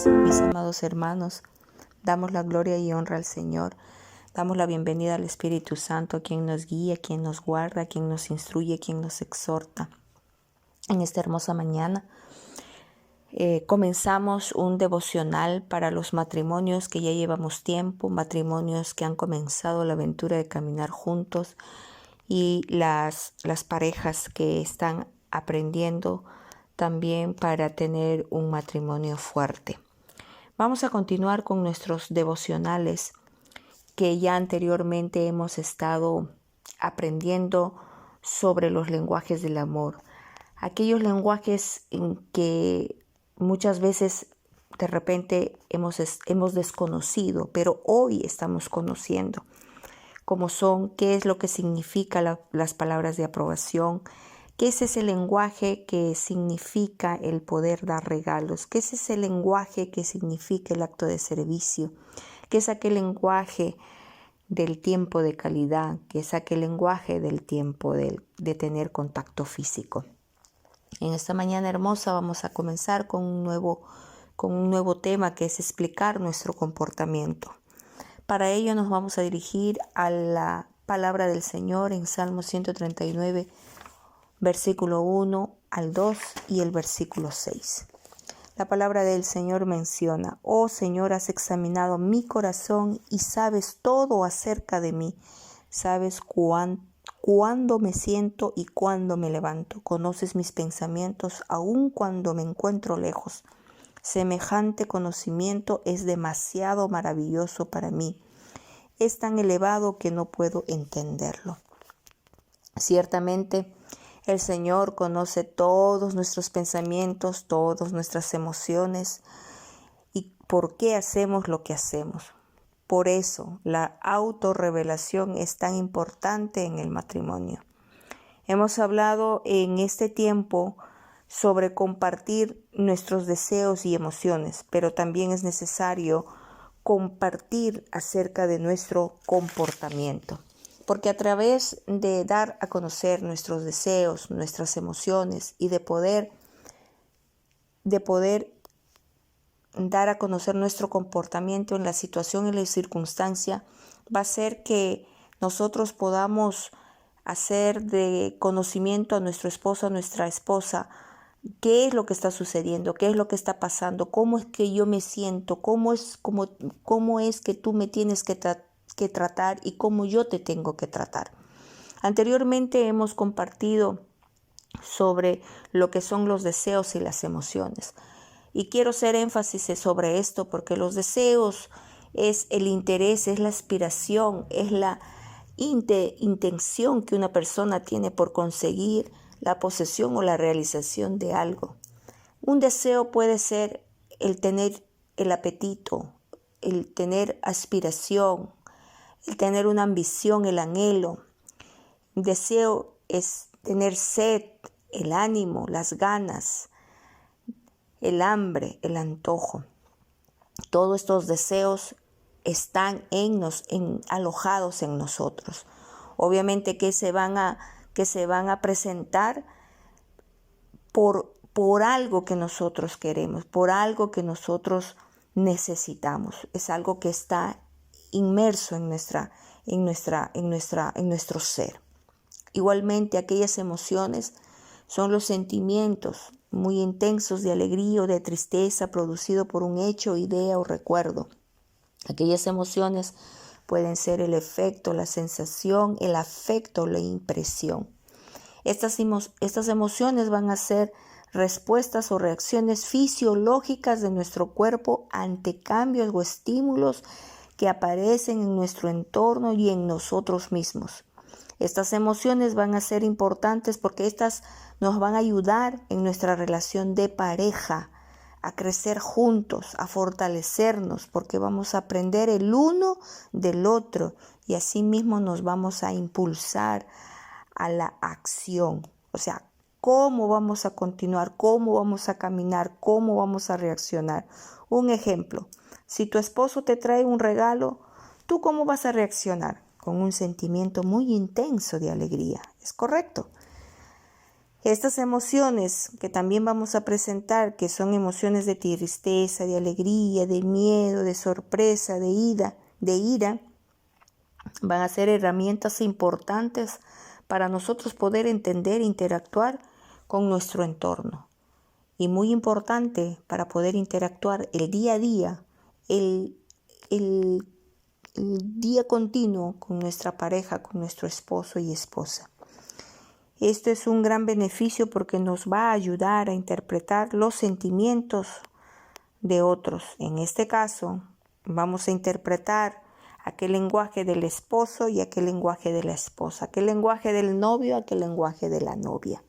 días, mis amados hermanos. Damos la gloria y honra al Señor. Damos la bienvenida al Espíritu Santo, quien nos guía, quien nos guarda, quien nos instruye, quien nos exhorta. En esta hermosa mañana comenzamos un devocional para los matrimonios que ya llevamos tiempo, matrimonios que han comenzado la aventura de caminar juntos y las parejas que están aprendiendo también para tener un matrimonio fuerte. Vamos a continuar con nuestros devocionales que ya anteriormente hemos estado aprendiendo sobre los lenguajes del amor. Aquellos lenguajes en que muchas veces de repente hemos desconocido, pero hoy estamos conociendo, como son qué es lo que significa las palabras de aprobación, qué es ese lenguaje que significa el poder dar regalos, qué es ese lenguaje que significa el acto de servicio, qué es aquel lenguaje del tiempo de calidad, qué es aquel lenguaje del tiempo de tener contacto físico. En esta mañana hermosa vamos a comenzar con un nuevo tema, que es explicar nuestro comportamiento. Para ello nos vamos a dirigir a la palabra del Señor en Salmo 139, versículo 1 al 2 y el versículo 6. La palabra del Señor menciona: Oh Señor, has examinado mi corazón y sabes todo acerca de mí. Sabes cuándo me siento y cuándo me levanto. Conoces mis pensamientos aun cuando me encuentro lejos. Semejante conocimiento es demasiado maravilloso para mí. Es tan elevado que no puedo entenderlo. Ciertamente, el Señor conoce todos nuestros pensamientos, todas nuestras emociones y por qué hacemos lo que hacemos. Por eso, la autorrevelación es tan importante en el matrimonio. Hemos hablado en este tiempo sobre compartir nuestros deseos y emociones, pero también es necesario compartir acerca de nuestro comportamiento. Porque a través de dar a conocer nuestros deseos, nuestras emociones y de poder dar a conocer nuestro comportamiento en la situación y la circunstancia, va a ser que nosotros podamos hacer de conocimiento a nuestro esposo, a nuestra esposa, qué es lo que está sucediendo, qué es lo que está pasando, cómo es que yo me siento, cómo es que tú me tienes que tratar y cómo yo te tengo que tratar. Anteriormente hemos compartido sobre lo que son los deseos y las emociones. Y quiero hacer énfasis sobre esto porque los deseos es el interés, es la aspiración, es la intención que una persona tiene por conseguir la posesión o la realización de algo. Un deseo puede ser el tener el apetito, el tener aspiración, el tener una ambición, el anhelo. Un deseo es tener sed, el ánimo, las ganas, el hambre, el antojo. Todos estos deseos están alojados en nosotros. Obviamente que se van a presentar por algo que nosotros queremos, por algo que nosotros necesitamos. Es algo que está inmerso en nuestro ser. Igualmente, aquellas emociones son los sentimientos muy intensos de alegría o de tristeza producido por un hecho, idea o recuerdo. Aquellas emociones pueden ser el efecto, la sensación, el afecto, la impresión. Estas emociones van a ser respuestas o reacciones fisiológicas de nuestro cuerpo ante cambios o estímulos que aparecen en nuestro entorno y en nosotros mismos. Estas emociones van a ser importantes porque estas nos van a ayudar en nuestra relación de pareja, a crecer juntos, a fortalecernos, porque vamos a aprender el uno del otro y así mismo nos vamos a impulsar a la acción. O sea, cómo vamos a continuar, cómo vamos a caminar, cómo vamos a reaccionar. Un ejemplo, si tu esposo te trae un regalo, ¿tú cómo vas a reaccionar? Con un sentimiento muy intenso de alegría, ¿es correcto? Estas emociones que también vamos a presentar, que son emociones de tristeza, de alegría, de miedo, de sorpresa, de ira, van a ser herramientas importantes para nosotros poder entender e interactuar con nuestro entorno. Y muy importante para poder interactuar el día a día, el día continuo con nuestra pareja, con nuestro esposo y esposa. Esto es un gran beneficio porque nos va a ayudar a interpretar los sentimientos de otros. En este caso, vamos a interpretar aquel lenguaje del esposo y aquel lenguaje de la esposa, aquel lenguaje del novio, aquel lenguaje de la novia.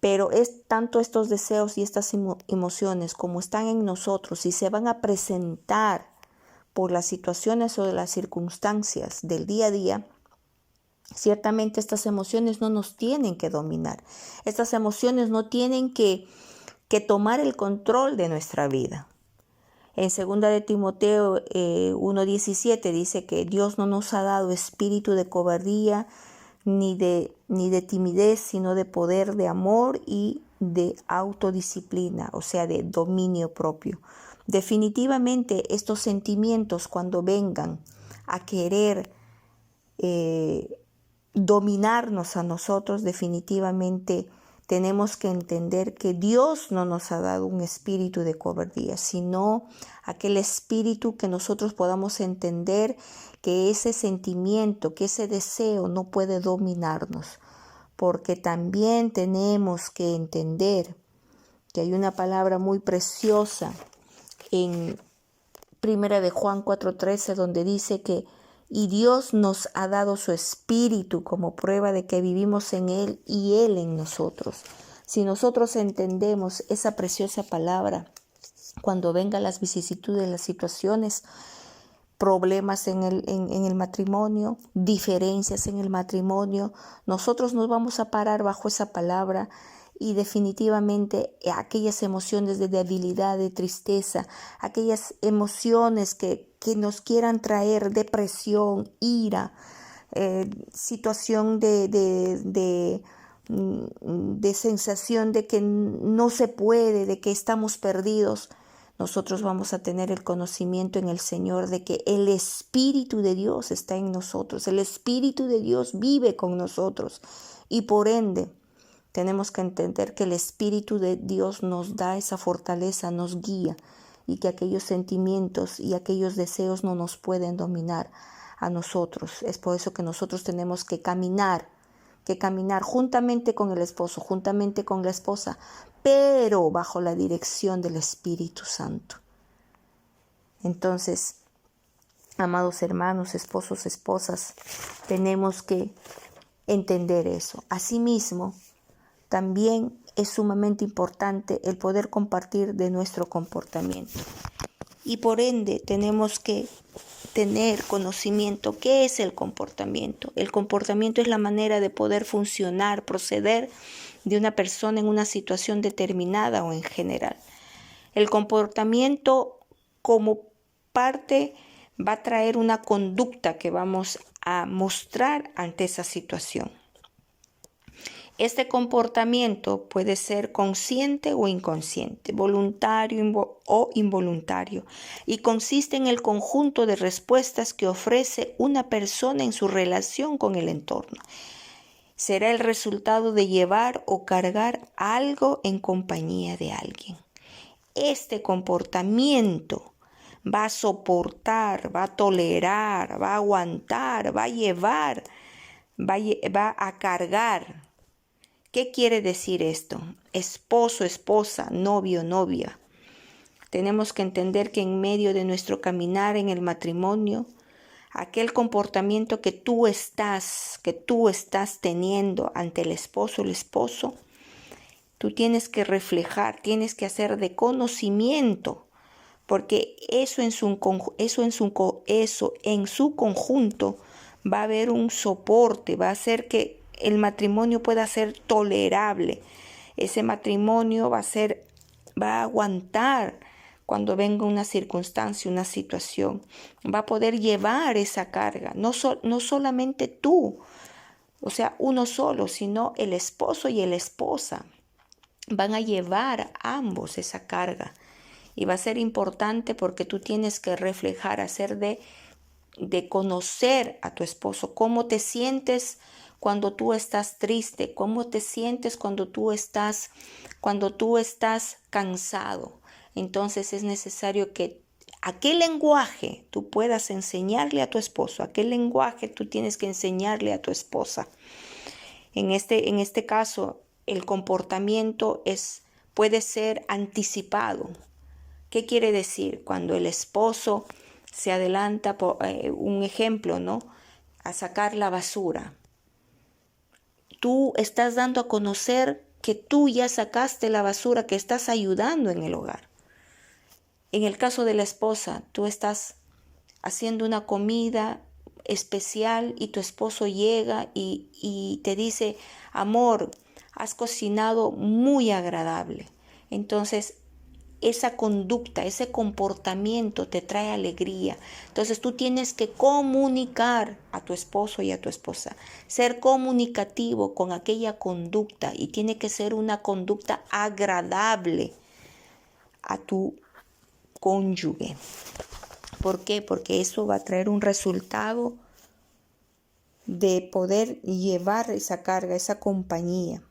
Pero es tanto estos deseos y estas emociones como están en nosotros y se van a presentar por las situaciones o las circunstancias del día a día. Ciertamente estas emociones no nos tienen que dominar. Estas emociones no tienen que tomar el control de nuestra vida. En 2 de Timoteo 1:17 dice que Dios no nos ha dado espíritu de cobardía ni de timidez, sino de poder, de amor y de autodisciplina, o sea, de dominio propio. Definitivamente estos sentimientos, cuando vengan a querer dominarnos a nosotros, definitivamente tenemos que entender que Dios no nos ha dado un espíritu de cobardía, sino aquel espíritu que nosotros podamos entender que ese sentimiento, que ese deseo no puede dominarnos, porque también tenemos que entender que hay una palabra muy preciosa en 1 de Juan 4:13, donde dice que y Dios nos ha dado su espíritu como prueba de que vivimos en Él y Él en nosotros. Si nosotros entendemos esa preciosa palabra, cuando vengan las vicisitudes, las situaciones, problemas en el matrimonio, diferencias en el matrimonio, nosotros nos vamos a parar bajo esa palabra y definitivamente aquellas emociones de debilidad, de tristeza, aquellas emociones que nos quieran traer depresión, ira, situación de sensación de que no se puede, de que estamos perdidos, nosotros vamos a tener el conocimiento en el Señor de que el Espíritu de Dios está en nosotros, el Espíritu de Dios vive con nosotros y por ende tenemos que entender que el Espíritu de Dios nos da esa fortaleza, nos guía y que aquellos sentimientos y aquellos deseos no nos pueden dominar a nosotros. Es por eso que nosotros tenemos que caminar juntamente con el esposo, juntamente con la esposa, pero bajo la dirección del Espíritu Santo. Entonces, amados hermanos, esposos, esposas, tenemos que entender eso. Asimismo, también es sumamente importante el poder compartir de nuestro comportamiento. Y por ende tenemos que tener conocimiento. ¿Qué es el comportamiento? El comportamiento es la manera de poder funcionar, proceder de una persona en una situación determinada o en general. El comportamiento como parte va a traer una conducta que vamos a mostrar ante esa situación. Este comportamiento puede ser consciente o inconsciente, voluntario o involuntario, y consiste en el conjunto de respuestas que ofrece una persona en su relación con el entorno. Será el resultado de llevar o cargar algo en compañía de alguien. Este comportamiento va a soportar, va a tolerar, va a aguantar, va a llevar, va a cargar. ¿Qué quiere decir esto? Esposo, esposa, novio, novia. Tenemos que entender que en medio de nuestro caminar en el matrimonio, aquel comportamiento que tú estás teniendo ante el esposo, tú tienes que reflejar, tienes que hacer de conocimiento, porque eso en su conjunto va a haber un soporte, va a hacer que el matrimonio pueda ser tolerable. Ese matrimonio va a aguantar cuando venga una circunstancia, una situación. Va a poder llevar esa carga. No solamente tú, o sea, uno solo, sino el esposo y la esposa. Van a llevar ambos esa carga. Y va a ser importante porque tú tienes que reflejar, hacer de conocer a tu esposo, cómo te sientes cuando tú estás triste, cómo te sientes cuando tú estás cansado. Entonces es necesario que aquel lenguaje tú puedas enseñarle a tu esposo, aquel lenguaje tú tienes que enseñarle a tu esposa. En este caso, el comportamiento puede ser anticipado. ¿Qué quiere decir? Cuando el esposo se adelanta, por un ejemplo, ¿no?, a sacar la basura. Tú estás dando a conocer que tú ya sacaste la basura, que estás ayudando en el hogar. En el caso de la esposa, tú estás haciendo una comida especial y tu esposo llega y te dice: amor, has cocinado muy agradable. Entonces, esa conducta, ese comportamiento te trae alegría. Entonces tú tienes que comunicar a tu esposo y a tu esposa, ser comunicativo con aquella conducta, y tiene que ser una conducta agradable a tu cónyuge. ¿Por qué? Porque eso va a traer un resultado de poder llevar esa carga, esa compañía.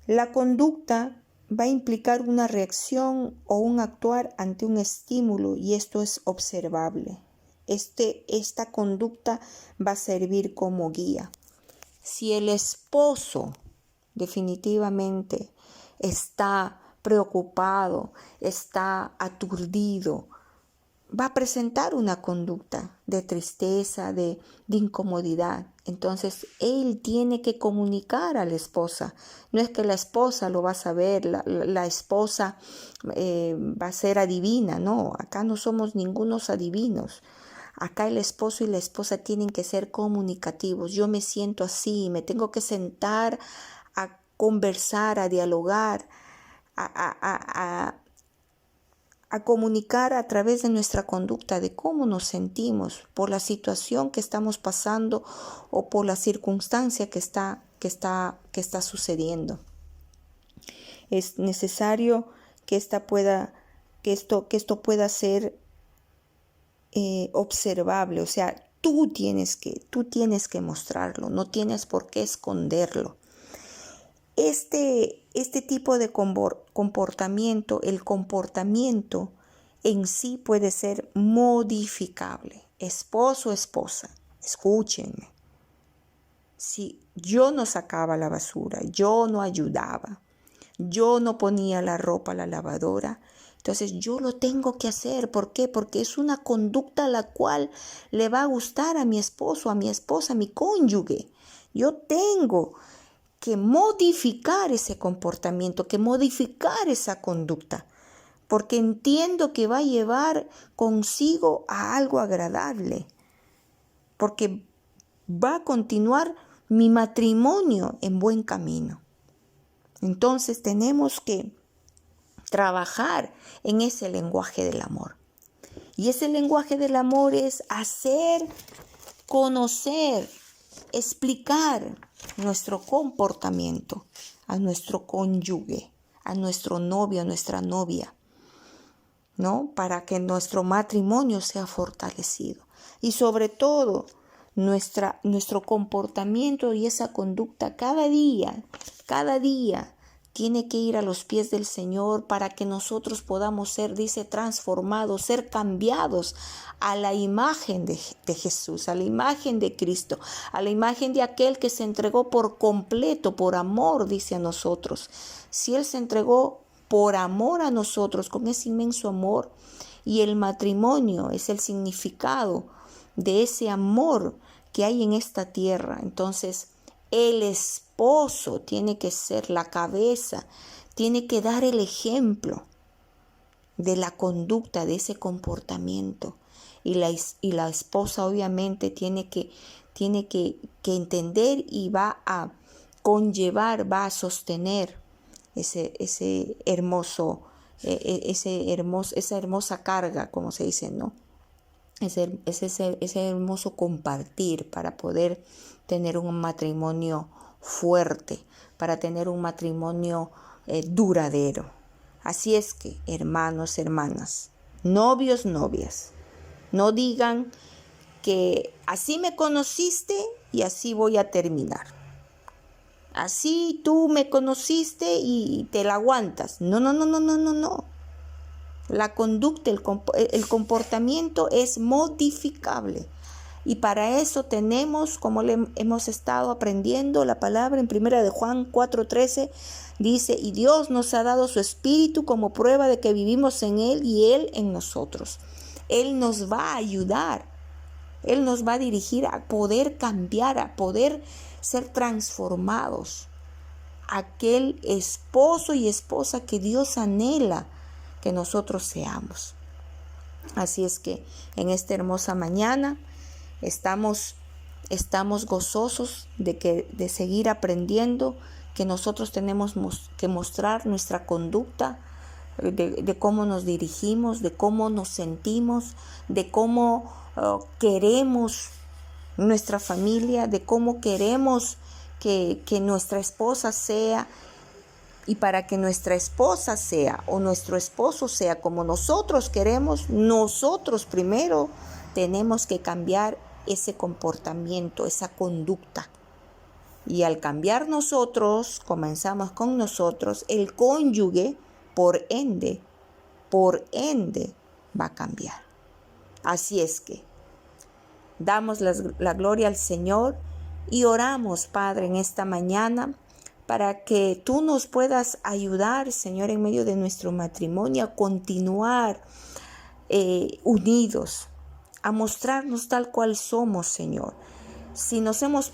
La conducta va a implicar una reacción o un actuar ante un estímulo, y esto es observable. Esta conducta va a servir como guía. Si el esposo definitivamente está preocupado, está aturdido, va a presentar una conducta de tristeza, de incomodidad. Entonces, él tiene que comunicar a la esposa. No es que la esposa lo va a saber, la esposa va a ser adivina. No, acá no somos ningunos adivinos. Acá el esposo y la esposa tienen que ser comunicativos. Yo me siento así, me tengo que sentar a conversar, a dialogar, a comunicar a través de nuestra conducta de cómo nos sentimos por la situación que estamos pasando o por la circunstancia que está sucediendo. Es necesario que esto pueda ser observable. O sea, tú tienes que mostrarlo, no tienes por qué esconderlo. Este tipo de comportamiento, el comportamiento en sí puede ser modificable. Esposo, esposa, escúchenme. Si yo no sacaba la basura, yo no ayudaba, yo no ponía la ropa a la lavadora, entonces yo lo tengo que hacer. ¿Por qué? Porque es una conducta la cual le va a gustar a mi esposo, a mi esposa, a mi cónyuge. Yo tengo que modificar ese comportamiento, que modificar esa conducta, porque entiendo que va a llevar consigo a algo agradable, porque va a continuar mi matrimonio en buen camino. Entonces tenemos que trabajar en ese lenguaje del amor. Y ese lenguaje del amor es hacer, conocer, explicar nuestro comportamiento a nuestro cónyuge, a nuestro novio, a nuestra novia, ¿no? Para que nuestro matrimonio sea fortalecido. Y sobre todo, nuestro comportamiento y esa conducta cada día tiene que ir a los pies del Señor, para que nosotros podamos ser, dice, transformados, ser cambiados a la imagen de Jesús, a la imagen de Cristo, a la imagen de aquel que se entregó por completo, por amor, dice a nosotros. Si Él se entregó por amor a nosotros, con ese inmenso amor, y el matrimonio es el significado de ese amor que hay en esta tierra, entonces el esposo tiene que ser la cabeza, tiene que dar el ejemplo de la conducta, de ese comportamiento. Y la esposa obviamente tiene que entender, y va a conllevar, va a sostener esa hermosa carga, como se dice, ¿no? ese hermoso compartir para poder tener un matrimonio fuerte, para tener un matrimonio duradero. Así es que, hermanos, hermanas, novios, novias, no digan que así me conociste y así voy a terminar. Así tú me conociste y te la aguantas. No. La conducta, el comportamiento es modificable. Y para eso tenemos, como le hemos estado aprendiendo, la palabra en 1 de Juan 4:13 dice: y Dios nos ha dado su Espíritu como prueba de que vivimos en Él y Él en nosotros. Él nos va a ayudar, Él nos va a dirigir a poder cambiar, a poder ser transformados. Aquel esposo y esposa que Dios anhela que nosotros seamos. Así es que en esta hermosa mañana estamos gozosos de seguir aprendiendo, que nosotros tenemos que mostrar nuestra conducta, de cómo nos dirigimos, de cómo nos sentimos, de cómo queremos nuestra familia, de cómo queremos que nuestra esposa sea. Y para que nuestra esposa sea o nuestro esposo sea como nosotros queremos, nosotros primero tenemos que cambiar ese comportamiento, esa conducta. Y al cambiar nosotros, comenzamos con nosotros, el cónyuge, por ende, va a cambiar. Así es que damos la gloria al Señor y oramos, Padre, en esta mañana, para que tú nos puedas ayudar, Señor, en medio de nuestro matrimonio, a continuar unidos, a mostrarnos tal cual somos, Señor. Si nos hemos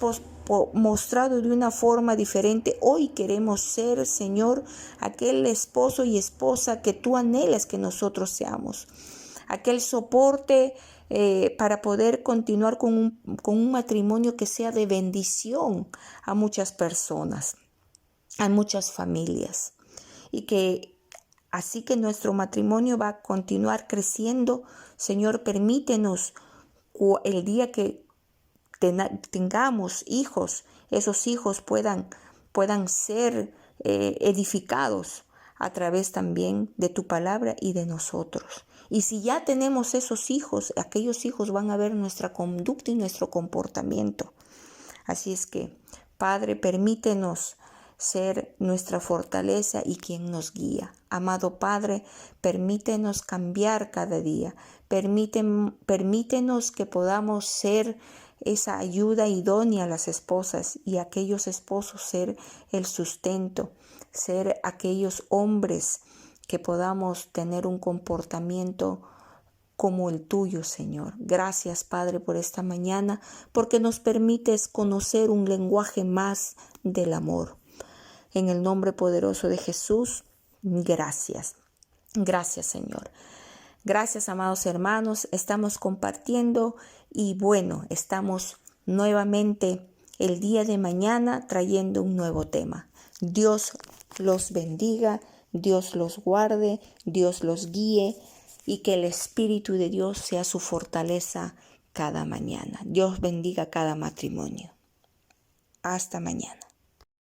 mostrado de una forma diferente, hoy queremos ser, Señor, aquel esposo y esposa que tú anhelas que nosotros seamos. Aquel soporte para poder continuar con un matrimonio que sea de bendición a muchas personas, a muchas familias, y que así que nuestro matrimonio va a continuar creciendo. Señor, permítenos el día que tengamos hijos, esos hijos puedan ser edificados a través también de tu palabra y de nosotros. Y si ya tenemos esos hijos, aquellos hijos van a ver nuestra conducta y nuestro comportamiento. Así es que, Padre, permítenos ser nuestra fortaleza y quien nos guía. Amado Padre, permítenos cambiar cada día. Permítenos que podamos ser esa ayuda idónea a las esposas y a aquellos esposos ser el sustento, ser aquellos hombres que podamos tener un comportamiento como el tuyo, Señor. Gracias, Padre, por esta mañana, porque nos permites conocer un lenguaje más del amor. En el nombre poderoso de Jesús, gracias. Gracias, Señor. Gracias, amados hermanos. Estamos compartiendo y bueno, estamos nuevamente el día de mañana trayendo un nuevo tema. Dios los bendiga, Dios los guarde, Dios los guíe y que el Espíritu de Dios sea su fortaleza cada mañana. Dios bendiga cada matrimonio. Hasta mañana.